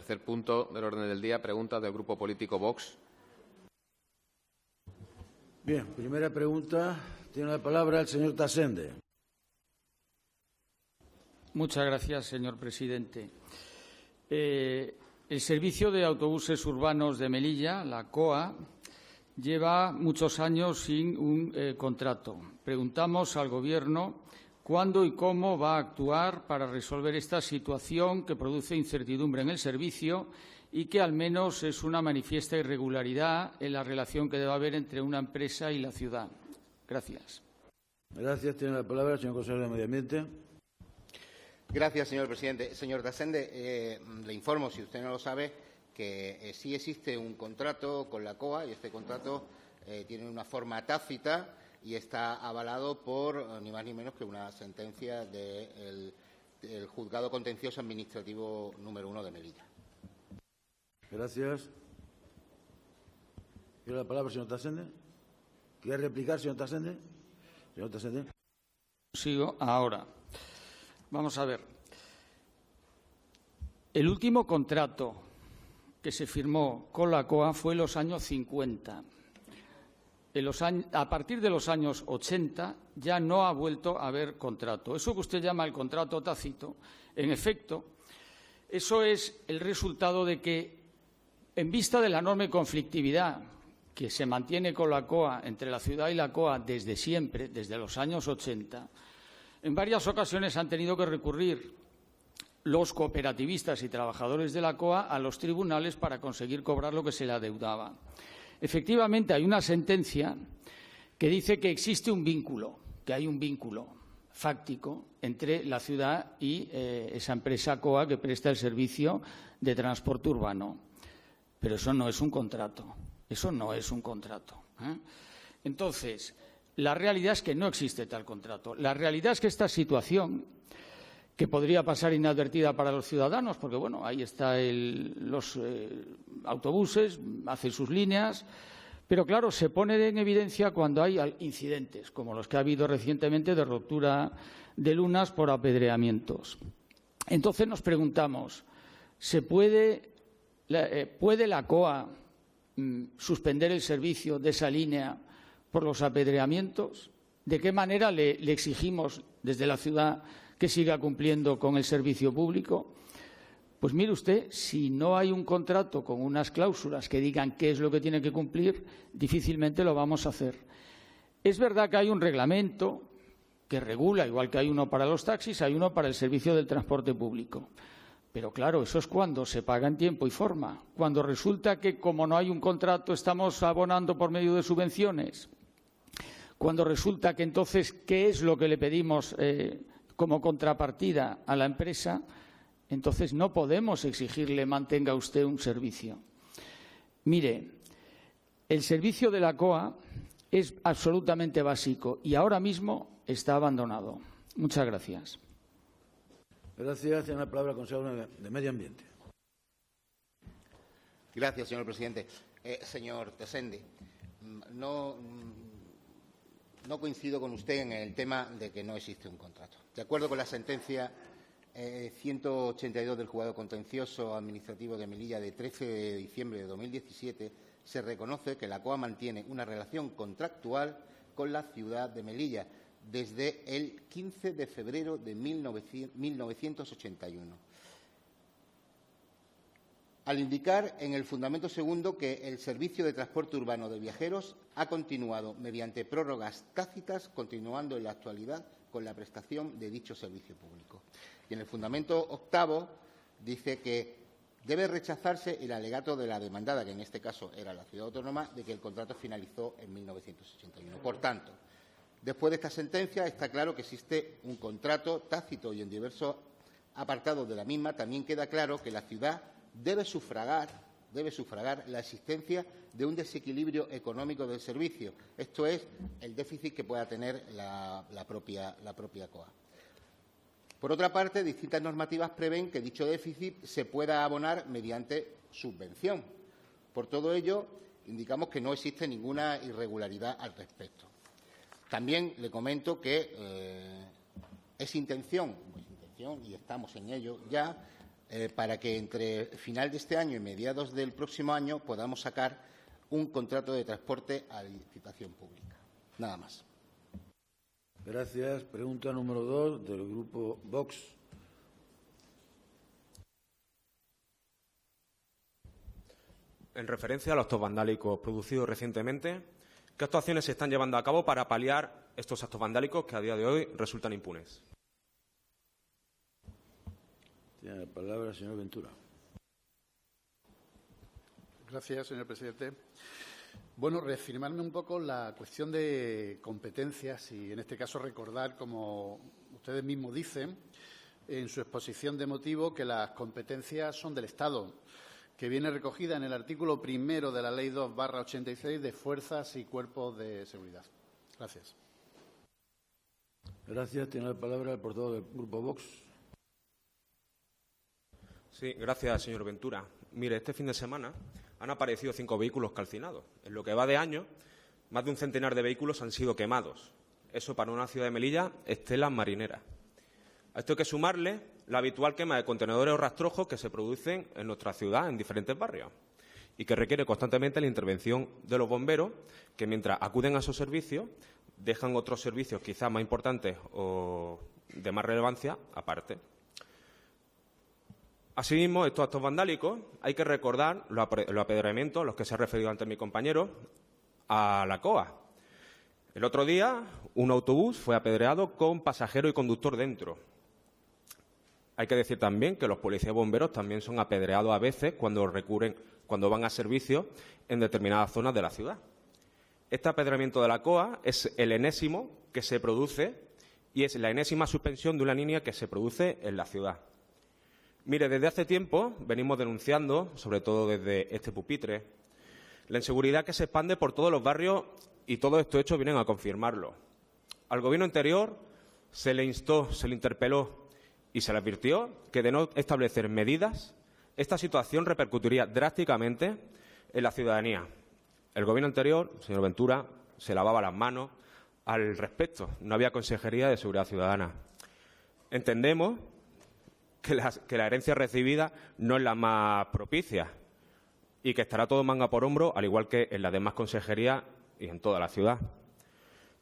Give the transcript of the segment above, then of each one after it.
Tercer punto del orden del día, pregunta del Grupo Político Vox. Bien, primera pregunta. Tiene la palabra el señor Tasende. Muchas gracias, señor presidente. El Servicio de Autobuses Urbanos de Melilla, la COA, lleva muchos años sin un contrato. Preguntamos al Gobierno cuándo y cómo va a actuar para resolver esta situación que produce incertidumbre en el servicio y que al menos es una manifiesta irregularidad en la relación que debe haber entre una empresa y la ciudad. Gracias. Gracias. Tiene la palabra el señor consejero de Medio Ambiente. Gracias, señor presidente. Señor Tasende, le informo, si usted no lo sabe, que sí existe un contrato con la COA y este contrato tiene una forma tácita y está avalado por ni más ni menos que una sentencia del Juzgado Contencioso Administrativo número 1 de Melilla. Gracias. Tiene la palabra el señor Tasende. ¿Quiere replicar, señor Tasende? Señor Tasende. Sigo ahora. Vamos a ver. El último contrato que se firmó con la COA fue en los años 50. A partir de los años 80 ya no ha vuelto a haber contrato. Eso que usted llama el contrato tácito, en efecto, eso es el resultado de que, en vista de la enorme conflictividad que se mantiene con la COA, entre la ciudad y la COA desde siempre, desde los años 80, en varias ocasiones han tenido que recurrir los cooperativistas y trabajadores de la COA a los tribunales para conseguir cobrar lo que se le adeudaba. Efectivamente, hay una sentencia que dice que existe un vínculo, que hay un vínculo fáctico entre la ciudad y esa empresa COA que presta el servicio de transporte urbano. Pero eso no es un contrato. Eso no es un contrato. Entonces, la realidad es que no existe tal contrato. La realidad es que esta situación, que podría pasar inadvertida para los ciudadanos, porque bueno, ahí están los autobuses, hacen sus líneas, pero claro, se pone en evidencia cuando hay incidentes, como los que ha habido recientemente de ruptura de lunas por apedreamientos. Entonces nos preguntamos, ¿puede la COA suspender el servicio de esa línea por los apedreamientos? ¿De qué manera le exigimos desde la ciudad que siga cumpliendo con el servicio público? Pues mire usted, si no hay un contrato con unas cláusulas que digan qué es lo que tiene que cumplir, difícilmente lo vamos a hacer. Es verdad que hay un reglamento que regula, igual que hay uno para los taxis, hay uno para el servicio del transporte público. Pero claro, eso es cuando se paga en tiempo y forma. Cuando resulta que, como no hay un contrato, estamos abonando por medio de subvenciones. Cuando resulta que entonces, ¿qué es lo que le pedimos como contrapartida a la empresa? Entonces no podemos exigirle mantenga usted un servicio. Mire, el servicio de la COA es absolutamente básico y ahora mismo está abandonado. Muchas gracias. Gracias. Tiene la palabra el consejero de Medio Ambiente. Gracias, señor presidente. Señor Tasende, no coincido con usted en el tema de que no existe un contrato. De acuerdo con la sentencia 182 del Juzgado Contencioso Administrativo de Melilla de 13 de diciembre de 2017, se reconoce que la COA mantiene una relación contractual con la ciudad de Melilla desde el 15 de febrero de 1981. Al indicar en el fundamento segundo que el servicio de transporte urbano de viajeros ha continuado mediante prórrogas tácitas, continuando en la actualidad con la prestación de dicho servicio público. Y en el fundamento octavo dice que debe rechazarse el alegato de la demandada, que en este caso era la ciudad autónoma, de que el contrato finalizó en 1981. Por tanto, después de esta sentencia está claro que existe un contrato tácito y en diversos apartados de la misma también queda claro que la ciudad debe sufragar la existencia de un desequilibrio económico del servicio. Esto es el déficit que pueda tener la propia COA. Por otra parte, distintas normativas prevén que dicho déficit se pueda abonar mediante subvención. Por todo ello, indicamos que no existe ninguna irregularidad al respecto. También le comento que es intención, y estamos en ello ya, para que entre final de este año y mediados del próximo año podamos sacar un contrato de transporte a licitación pública. Nada más. Gracias. Pregunta número 2 del Grupo Vox. En referencia a los actos vandálicos producidos recientemente, ¿qué actuaciones se están llevando a cabo para paliar estos actos vandálicos que a día de hoy resultan impunes? Tiene la palabra el señor Ventura. Gracias, señor presidente. Bueno, reafirmarme un poco la cuestión de competencias y, en este caso, recordar, como ustedes mismos dicen en su exposición de motivos, que las competencias son del Estado, que viene recogida en el artículo 1 de la Ley 2/86 de Fuerzas y Cuerpos de Seguridad. Gracias. Gracias. Tiene la palabra el portavoz del Grupo Vox. Sí, gracias, señor Ventura. Mire, este fin de semana han aparecido 5 vehículos calcinados. En lo que va de año, más de un centenar de vehículos han sido quemados. Eso, para una ciudad de Melilla, es tela marinera. A esto hay que sumarle la habitual quema de contenedores o rastrojos que se producen en nuestra ciudad, en diferentes barrios, y que requiere constantemente la intervención de los bomberos, que mientras acuden a esos servicios, dejan otros servicios quizás más importantes o de más relevancia aparte. Asimismo, estos actos vandálicos hay que recordar los apedreamientos a los que se ha referido antes mi compañero a la COA. El otro día, un autobús fue apedreado con pasajero y conductor dentro. Hay que decir también que los policías y bomberos también son apedreados a veces cuando van a servicio en determinadas zonas de la ciudad. Este apedreamiento de la COA es el enésimo que se produce y es la enésima suspensión de una línea que se produce en la ciudad. Mire, desde hace tiempo venimos denunciando, sobre todo desde este pupitre, la inseguridad que se expande por todos los barrios y todos estos hechos vienen a confirmarlo. Al Gobierno anterior se le instó, se le interpeló y se le advirtió que de no establecer medidas, esta situación repercutiría drásticamente en la ciudadanía. El Gobierno anterior, señor Ventura, se lavaba las manos al respecto. No había Consejería de Seguridad Ciudadana. Entendemos que la herencia recibida no es la más propicia y que estará todo manga por hombro, al igual que en las demás consejerías y en toda la ciudad.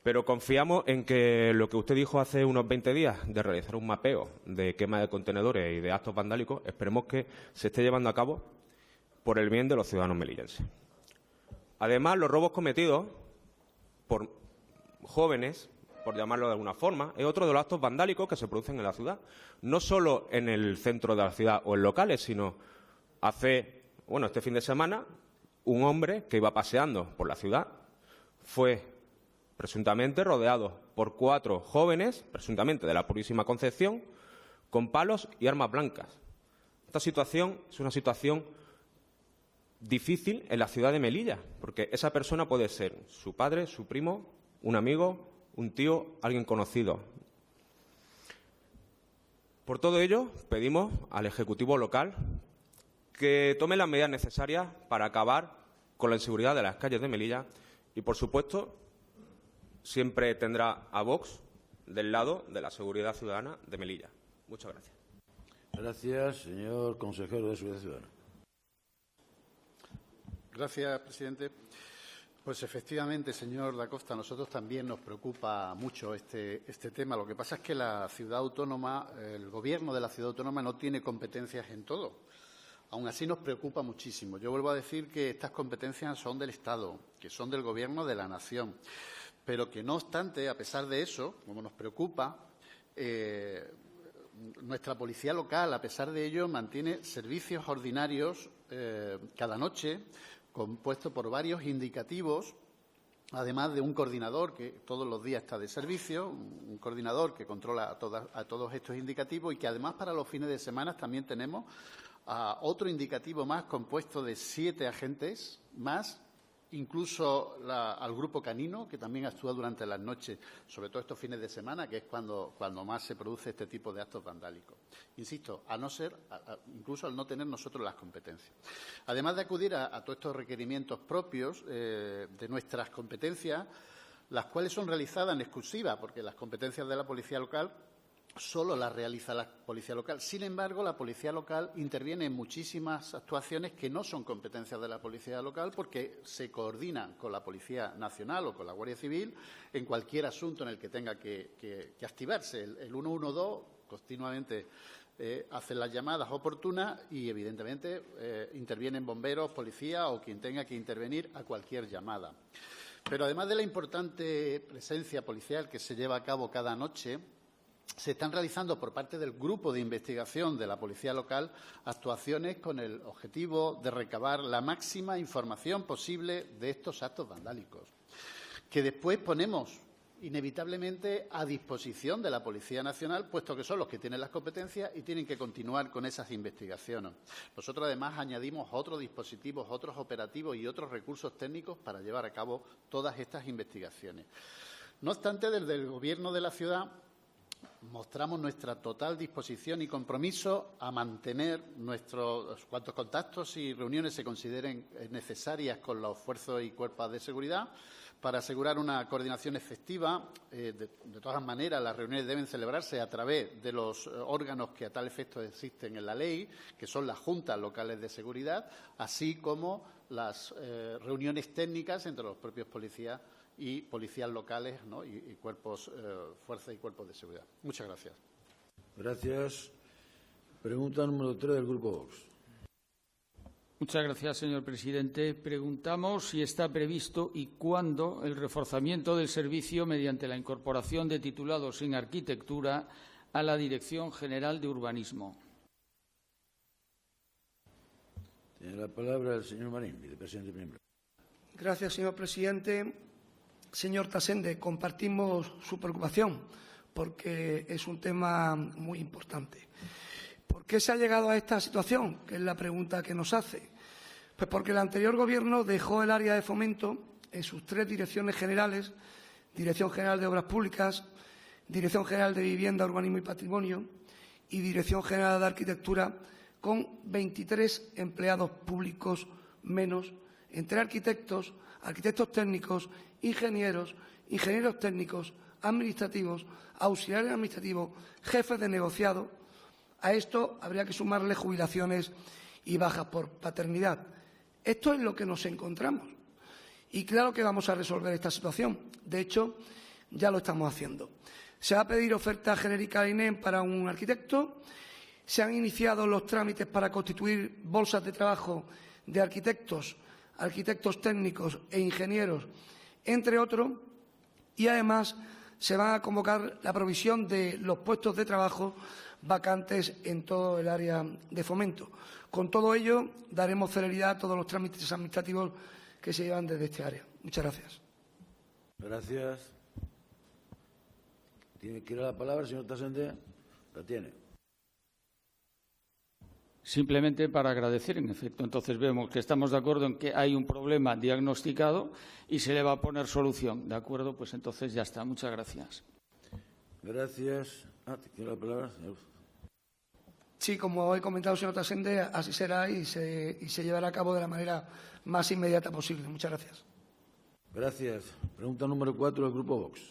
Pero confiamos en que lo que usted dijo hace unos 20 días de realizar un mapeo de quema de contenedores y de actos vandálicos, esperemos que se esté llevando a cabo por el bien de los ciudadanos melillenses. Además, los robos cometidos por jóvenes, por llamarlo de alguna forma, es otro de los actos vandálicos que se producen en la ciudad. No solo en el centro de la ciudad o en locales, sino este fin de semana, un hombre que iba paseando por la ciudad fue presuntamente rodeado por 4 jóvenes, presuntamente de la Purísima Concepción, con palos y armas blancas. Esta situación es una situación difícil en la ciudad de Melilla, porque esa persona puede ser su padre, su primo, un amigo, un tío, alguien conocido. Por todo ello, pedimos al Ejecutivo local que tome las medidas necesarias para acabar con la inseguridad de las calles de Melilla y, por supuesto, siempre tendrá a Vox del lado de la seguridad ciudadana de Melilla. Muchas gracias. Gracias, señor consejero de Seguridad Ciudadana. Gracias, presidente. Pues efectivamente, señor Da Costa, a nosotros también nos preocupa mucho este tema. Lo que pasa es que la ciudad autónoma, el Gobierno de la ciudad autónoma no tiene competencias en todo. Aún así nos preocupa muchísimo. Yo vuelvo a decir que estas competencias son del Estado, que son del Gobierno de la Nación, pero que no obstante, a pesar de eso, como nos preocupa, nuestra policía local, a pesar de ello, mantiene servicios ordinarios cada noche, compuesto por varios indicativos, además de un coordinador que todos los días está de servicio, un coordinador que controla a todos estos indicativos y que además para los fines de semana también tenemos otro indicativo más compuesto de 7 agentes más, incluso al grupo canino, que también actúa durante las noches, sobre todo estos fines de semana, que es cuando más se produce este tipo de actos vandálicos. Insisto, incluso al no tener nosotros las competencias. Además de acudir a todos estos requerimientos propios de nuestras competencias, las cuales son realizadas en exclusiva, porque las competencias de la policía local solo la realiza la Policía Local. Sin embargo, la Policía Local interviene en muchísimas actuaciones que no son competencias de la Policía Local porque se coordinan con la Policía Nacional o con la Guardia Civil en cualquier asunto en el que tenga que activarse. El 112 continuamente hace las llamadas oportunas y, evidentemente, intervienen bomberos, policía o quien tenga que intervenir a cualquier llamada. Pero, además de la importante presencia policial que se lleva a cabo cada noche, se están realizando por parte del Grupo de Investigación de la Policía Local actuaciones con el objetivo de recabar la máxima información posible de estos actos vandálicos, que después ponemos inevitablemente a disposición de la Policía Nacional, puesto que son los que tienen las competencias y tienen que continuar con esas investigaciones. Nosotros, además, añadimos otros dispositivos, otros operativos y otros recursos técnicos para llevar a cabo todas estas investigaciones. No obstante, desde el Gobierno de la ciudad mostramos nuestra total disposición y compromiso a mantener cuantos contactos y reuniones se consideren necesarias con los esfuerzos y cuerpos de seguridad para asegurar una coordinación efectiva. De todas maneras, las reuniones deben celebrarse a través de los órganos que a tal efecto existen en la ley, que son las juntas locales de seguridad, así como las reuniones técnicas entre los propios policías y policías locales, ¿no? y cuerpos, fuerzas y cuerpos de seguridad. Muchas gracias. Gracias. Pregunta número 3 del Grupo Vox. Muchas gracias, señor presidente. Preguntamos si está previsto y cuándo el reforzamiento del servicio mediante la incorporación de titulados en arquitectura a la Dirección General de Urbanismo. Tiene la palabra el señor Marín, vicepresidente primero. Gracias, señor presidente. Señor Tasende, compartimos su preocupación porque es un tema muy importante. ¿Por qué se ha llegado a esta situación? Que es la pregunta que nos hace. Pues porque el anterior Gobierno dejó el área de fomento en sus 3 direcciones generales, Dirección General de Obras Públicas, Dirección General de Vivienda, Urbanismo y Patrimonio y Dirección General de Arquitectura, con 23 empleados públicos menos, entre arquitectos, arquitectos técnicos, ingenieros, ingenieros técnicos, administrativos, auxiliares administrativos, jefes de negociado. A esto habría que sumarle jubilaciones y bajas por paternidad. Esto es lo que nos encontramos. Y claro que vamos a resolver esta situación. De hecho, ya lo estamos haciendo. Se va a pedir oferta genérica al INEM para un arquitecto. Se han iniciado los trámites para constituir bolsas de trabajo de arquitectos, arquitectos técnicos e ingenieros, entre otros, y además se va a convocar la provisión de los puestos de trabajo vacantes en todo el área de fomento. Con todo ello, daremos celeridad a todos los trámites administrativos que se llevan desde este área. Muchas gracias. Gracias. ¿Quiere la palabra el señor Tasende? La tiene. Simplemente para agradecer, en efecto, entonces vemos que estamos de acuerdo en que hay un problema diagnosticado y se le va a poner solución. ¿De acuerdo? Pues entonces ya está. Muchas gracias. Gracias. ¿Tiene la palabra, señor? Sí, como he comentado, señor Tasende, así será y se llevará a cabo de la manera más inmediata posible. Muchas gracias. Gracias. Pregunta número 4 del Grupo Vox.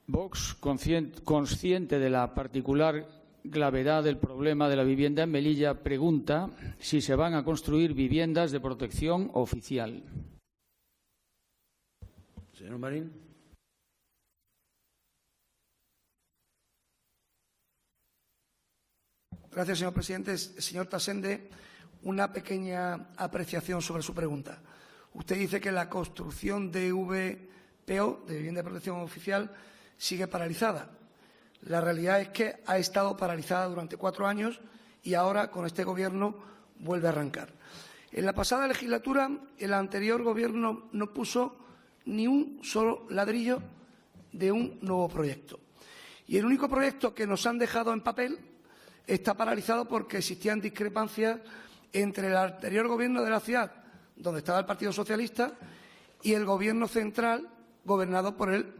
Vox, consciente de la particular gravedad del problema de la vivienda en Melilla, pregunta si se van a construir viviendas de protección oficial. Señor Marín. Gracias, señor presidente. Señor Tasende, una pequeña apreciación sobre su pregunta. Usted dice que la construcción de VPO, de vivienda de protección oficial, sigue paralizada. La realidad es que ha estado paralizada durante 4 años y ahora, con este Gobierno, vuelve a arrancar. En la pasada legislatura, el anterior Gobierno no puso ni un solo ladrillo de un nuevo proyecto. Y el único proyecto que nos han dejado en papel está paralizado porque existían discrepancias entre el anterior Gobierno de la ciudad, donde estaba el Partido Socialista, y el Gobierno central, gobernado por el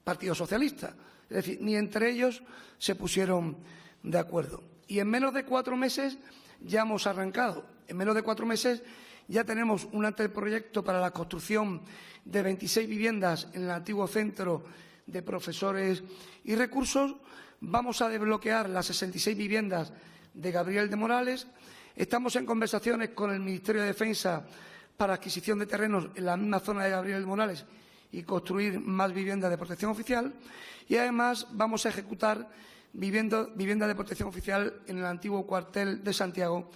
Partido Socialista. Es decir, ni entre ellos se pusieron de acuerdo. Y en menos de 4 meses ya hemos arrancado. En menos de 4 meses ya tenemos un anteproyecto para la construcción de 26 viviendas en el antiguo centro de profesores y recursos. Vamos a desbloquear las 66 viviendas de Gabriel de Morales. Estamos en conversaciones con el Ministerio de Defensa para adquisición de terrenos en la misma zona de Gabriel de Morales y construir más viviendas de protección oficial. Y además vamos a ejecutar vivienda de protección oficial en el antiguo cuartel de Santiago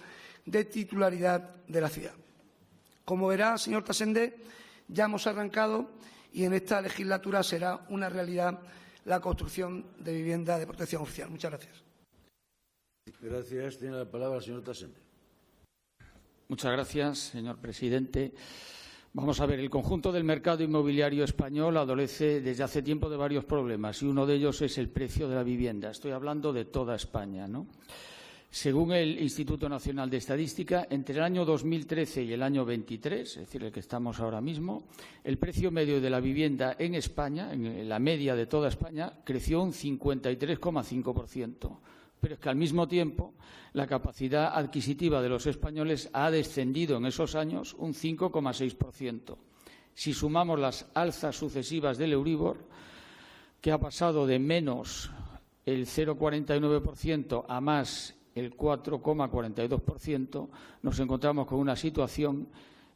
de titularidad de la ciudad. Como verá, señor Tasende, ya hemos arrancado y en esta legislatura será una realidad la construcción de vivienda de protección oficial. Muchas gracias. Gracias. Tiene la palabra el señor Tasende. Muchas gracias, señor presidente. Vamos a ver, el conjunto del mercado inmobiliario español adolece desde hace tiempo de varios problemas y uno de ellos es el precio de la vivienda. Estoy hablando de toda España, ¿no? Según el Instituto Nacional de Estadística, entre el año 2013 y el año 23, es decir, el que estamos ahora mismo, el precio medio de la vivienda en España, en la media de toda España, creció un 53,5%. Pero es que al mismo tiempo la capacidad adquisitiva de los españoles ha descendido en esos años un 5,6%. Si sumamos las alzas sucesivas del Euribor, que ha pasado de menos el 0,49% a más el 4,42%, nos encontramos con una situación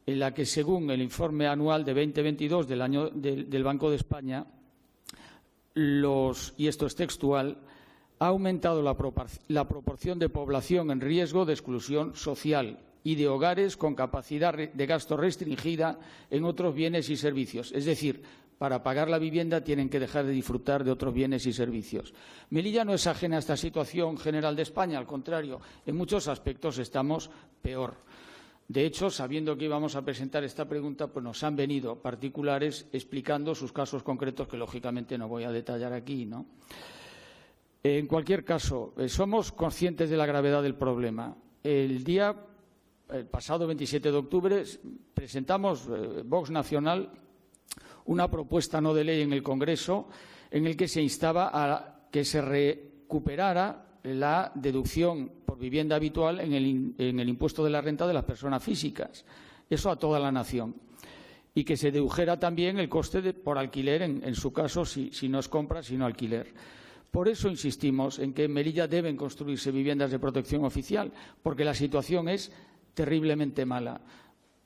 en la que, según el informe anual de 2022 del Banco de España, y esto es textual, ha aumentado la proporción de población en riesgo de exclusión social y de hogares con capacidad de gasto restringida en otros bienes y servicios. Es decir, para pagar la vivienda tienen que dejar de disfrutar de otros bienes y servicios. Melilla no es ajena a esta situación general de España, al contrario, en muchos aspectos estamos peor. De hecho, sabiendo que íbamos a presentar esta pregunta, pues nos han venido particulares explicando sus casos concretos, que lógicamente no voy a detallar aquí, ¿no? En cualquier caso, somos conscientes de la gravedad del problema. El pasado 27 de octubre, presentamos, Vox Nacional, una propuesta no de ley en el Congreso en el que se instaba a que se recuperara la deducción por vivienda habitual en el impuesto de la renta de las personas físicas. Eso a toda la nación. Y que se dedujera también el coste por alquiler, en su caso, si no es compra, sino alquiler. Por eso insistimos en que en Melilla deben construirse viviendas de protección oficial, porque la situación es terriblemente mala.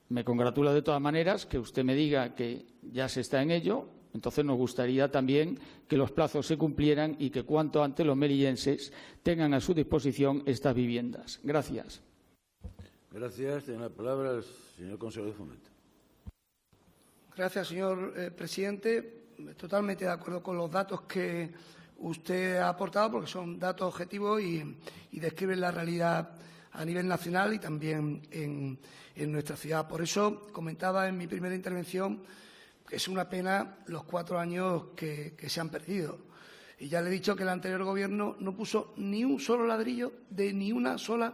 Me congratula de todas maneras que usted me diga que ya se está en ello. Entonces nos gustaría también que los plazos se cumplieran y que cuanto antes los melillenses tengan a su disposición estas viviendas. Gracias. Gracias. Tiene la palabra el señor consejero de Fomento. Gracias, señor presidente. Totalmente de acuerdo con los datos que usted ha aportado, porque son datos objetivos y describen la realidad a nivel nacional y también en nuestra ciudad. Por eso comentaba en mi primera intervención que es una pena los 4 años que se han perdido. Y ya le he dicho que el anterior Gobierno no puso ni un solo ladrillo de ni una sola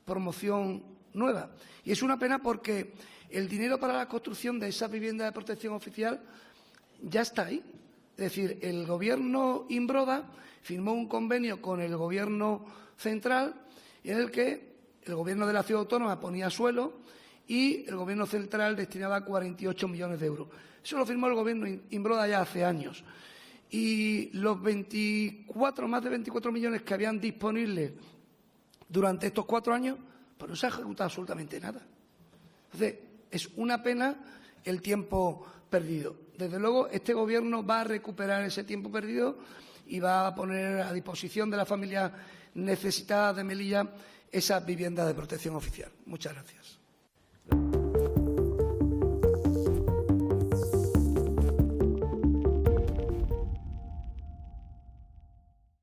promoción nueva. Y es una pena porque el dinero para la construcción de esas viviendas de protección oficial ya está ahí. Es decir, el Gobierno Imbroda firmó un convenio con el Gobierno central en el que el Gobierno de la Ciudad Autónoma ponía suelo y el Gobierno central destinaba 48 millones de euros. Eso lo firmó el Gobierno Imbroda ya hace años. Y los más de 24 millones que habían disponibles durante estos 4 años, pues no se ha ejecutado absolutamente nada. Entonces, es una pena el tiempo perdido. Desde luego, este Gobierno va a recuperar ese tiempo perdido y va a poner a disposición de las familias necesitadas de Melilla esas viviendas de protección oficial. Muchas gracias.